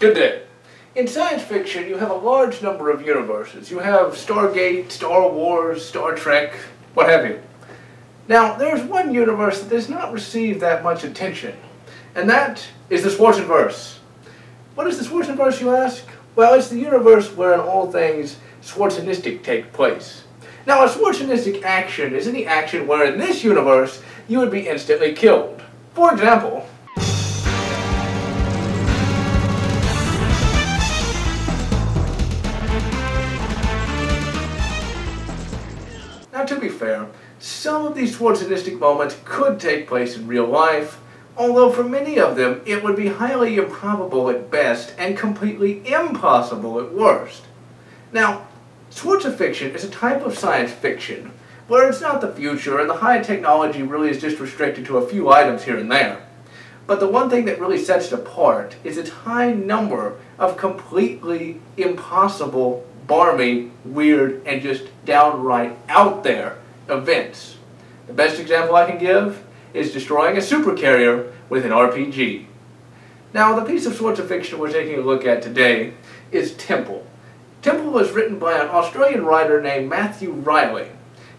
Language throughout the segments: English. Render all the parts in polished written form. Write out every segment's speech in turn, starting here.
Good day. In science fiction, you have a large number of universes. You have Stargate, Star Wars, Star Trek, what have you. Now, there's one universe that does not receive that much attention, and that is the Schwarzenverse. What is the Schwarzenverse, you ask? Well, it's the universe wherein all things Schwarzenistic take place. Now, a Schwarzenistic action is any action where in this universe you would be instantly killed. For example, now, to be fair, some of these Schwarzenistic moments could take place in real life, although for many of them it would be highly improbable at best and completely impossible at worst. Now, Schwarzenfiction is a type of science fiction where it's not the future and the high technology really is just restricted to a few items here and there. But the one thing that really sets it apart is its high number of completely impossible, barmy, weird, and just downright out there events. The best example I can give is destroying a supercarrier with an RPG. Now, the piece of Schwarzenfiction we're taking a look at today is Temple. Temple was written by an Australian writer named Matthew Riley.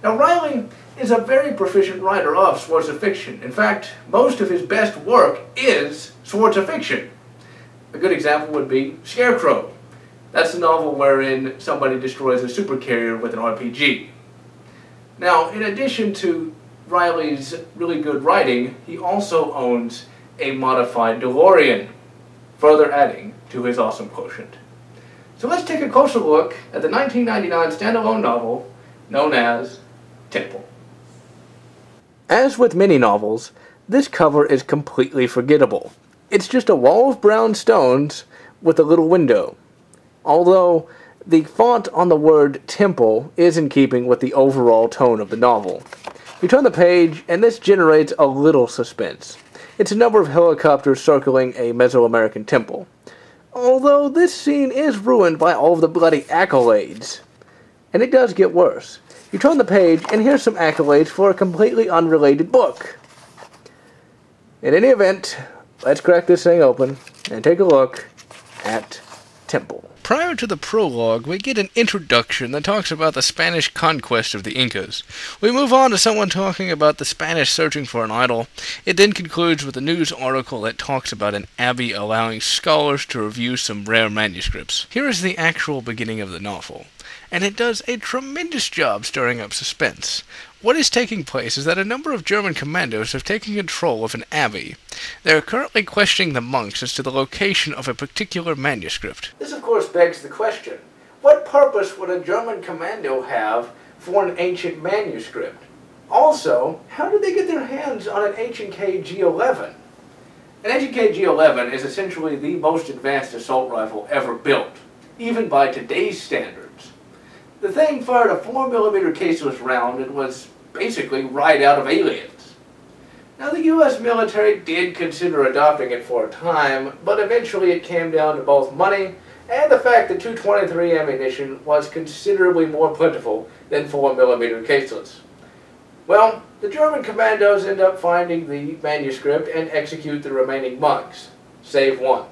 Now, Riley is a very proficient writer of Schwarzenfiction. In fact, most of his best work is Schwarzenfiction. A good example would be Scarecrow. That's the novel wherein somebody destroys a supercarrier with an RPG. Now, in addition to Riley's really good writing, he also owns a modified DeLorean, further adding to his awesome quotient. So let's take a closer look at the 1999 standalone novel known as Temple. As with many novels, this cover is completely forgettable. It's just a wall of brown stones with a little window. Although the font on the word Temple is in keeping with the overall tone of the novel. You turn the page, and this generates a little suspense. It's a number of helicopters circling a Mesoamerican temple. Although this scene is ruined by all of the bloody accolades. And it does get worse. You turn the page, and here's some accolades for a completely unrelated book. In any event, let's crack this thing open and take a look at Temple. Prior to the prologue, we get an introduction that talks about the Spanish conquest of the Incas. We move on to someone talking about the Spanish searching for an idol. It then concludes with a news article that talks about an abbey allowing scholars to review some rare manuscripts. Here is the actual beginning of the novel, and it does a tremendous job stirring up suspense. What is taking place is that a number of German commandos have taken control of an abbey. They are currently questioning the monks as to the location of a particular manuscript. This, of course, begs the question, what purpose would a German commando have for an ancient manuscript? Also, how did they get their hands on an ancient KG-11? An ancient KG-11 is essentially the most advanced assault rifle ever built, even by today's standards. The thing fired a 4mm caseless round and was basically right out of Aliens. Now, the U.S. military did consider adopting it for a time, but eventually it came down to both money and the fact that .223 ammunition was considerably more plentiful than 4mm caseless. Well, the German commandos end up finding the manuscript and execute the remaining monks, save one.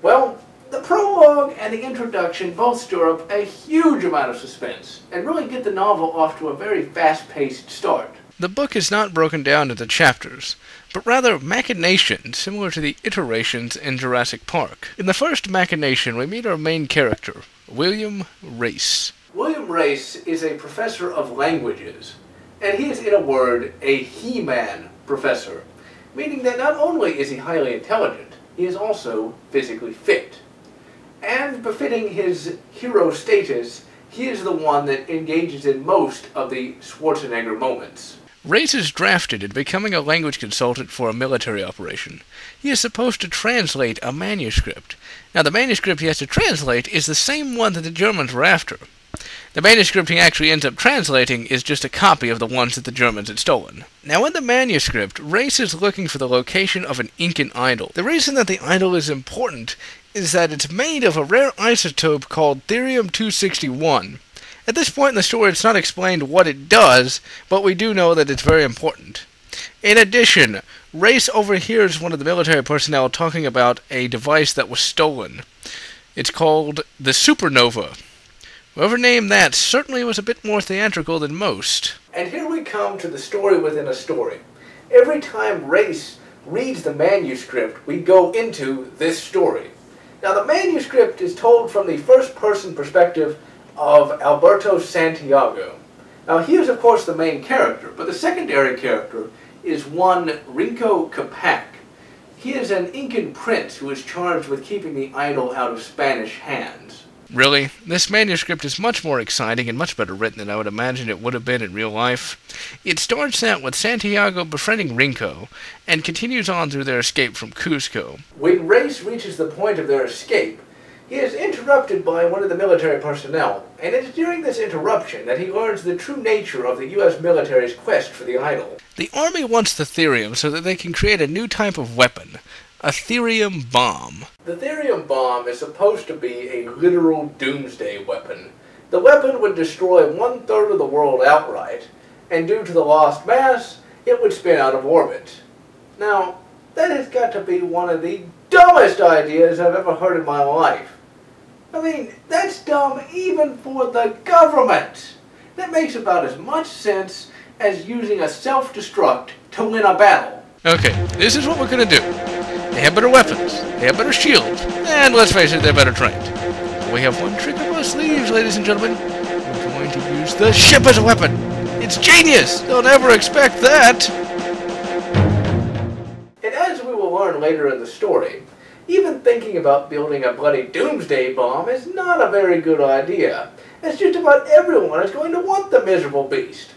Well, the prologue and the introduction both stir up a huge amount of suspense and really get the novel off to a very fast-paced start. The book is not broken down into chapters, but rather machinations similar to the iterations in Jurassic Park. In the first machination, we meet our main character, William Race. William Race is a professor of languages, and he is, in a word, a He-Man professor, meaning that not only is he highly intelligent, he is also physically fit. And befitting his hero status, he is the one that engages in most of the Schwarzenegger moments. Race is drafted in becoming a language consultant for a military operation. He is supposed to translate a manuscript. Now, the manuscript he has to translate is the same one that the Germans were after. The manuscript he actually ends up translating is just a copy of the ones that the Germans had stolen. Now, in the manuscript, Race is looking for the location of an Incan idol. The reason that the idol is important is that it's made of a rare isotope called therium-261. At this point in the story, it's not explained what it does, but we do know that it's very important. In addition, Race overhears one of the military personnel talking about a device that was stolen. It's called the Supernova. Whoever named that certainly was a bit more theatrical than most. And here we come to the story within a story. Every time Race reads the manuscript, we go into this story. Now, the manuscript is told from the first-person perspective of Alberto Santiago. Now, he is, of course, the main character, but the secondary character is one Rinko Capac. He is an Incan prince who is charged with keeping the idol out of Spanish hands. Really? This manuscript is much more exciting and much better written than I would imagine it would have been in real life. It starts out with Santiago befriending Rinko, and continues on through their escape from Cusco. When Race reaches the point of their escape, he is interrupted by one of the military personnel, and it is during this interruption that he learns the true nature of the U.S. military's quest for the idol. The Army wants the therium so that they can create a new type of weapon. A therium bomb. The therium bomb is supposed to be a literal doomsday weapon. The weapon would destroy 1/3 of the world outright, and due to the lost mass, it would spin out of orbit. Now, that has got to be one of the dumbest ideas I've ever heard in my life. I mean, that's dumb even for the government. That makes about as much sense as using a self-destruct to win a battle. Okay, this is what we're gonna do. They have better weapons, they have better shields, and let's face it, they're better trained. We have one trick up our sleeves, ladies and gentlemen. We're going to use the ship as a weapon. It's genius! Don't ever expect that! And as we will learn later in the story, even thinking about building a bloody doomsday bomb is not a very good idea, as just about everyone is going to want the miserable beast.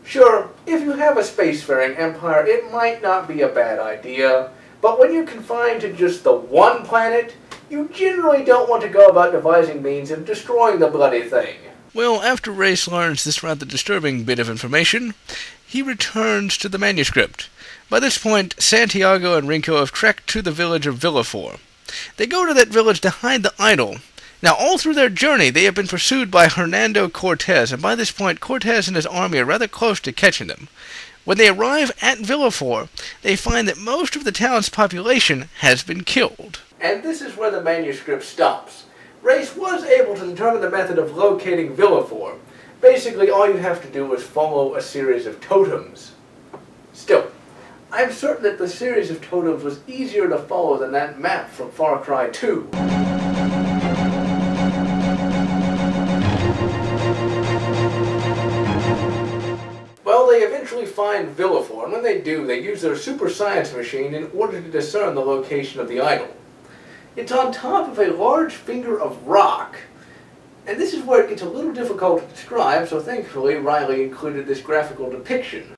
Sure, if you have a spacefaring empire, it might not be a bad idea, but when you're confined to just the one planet, you generally don't want to go about devising means of destroying the bloody thing. Well, after Race learns this rather disturbing bit of information, he returns to the manuscript. By this point, Santiago and Rinko have trekked to the village of Villafort. They go to that village to hide the idol. Now, all through their journey, they have been pursued by Hernando Cortez, and by this point, Cortez and his army are rather close to catching them. When they arrive at Villafort, they find that most of the town's population has been killed. And this is where the manuscript stops. Race was able to determine the method of locating Villafort. Basically, all you have to do is follow a series of totems. Still, I'm certain that the series of totems was easier to follow than that map from Far Cry 2. Well, they eventually find Villafort, and when they do, they use their super science machine in order to discern the location of the idol. It's on top of a large finger of rock, and this is where it gets a little difficult to describe, so thankfully Riley included this graphical depiction.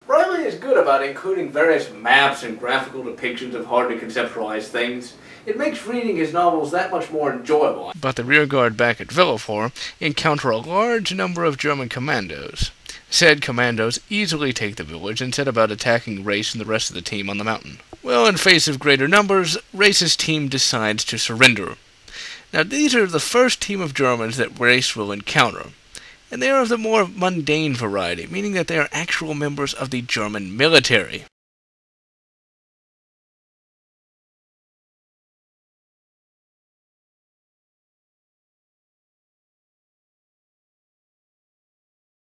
Riley is good about including various maps and graphical depictions of hard-to-conceptualize things. It makes reading his novels that much more enjoyable. But the rearguard back at Villafort encounter a large number of German commandos. Said commandos easily take the village and set about attacking Race and the rest of the team on the mountain. Well, in face of greater numbers, Race's team decides to surrender. Now, these are the first team of Germans that Race will encounter, and they are of the more mundane variety, meaning that they are actual members of the German military.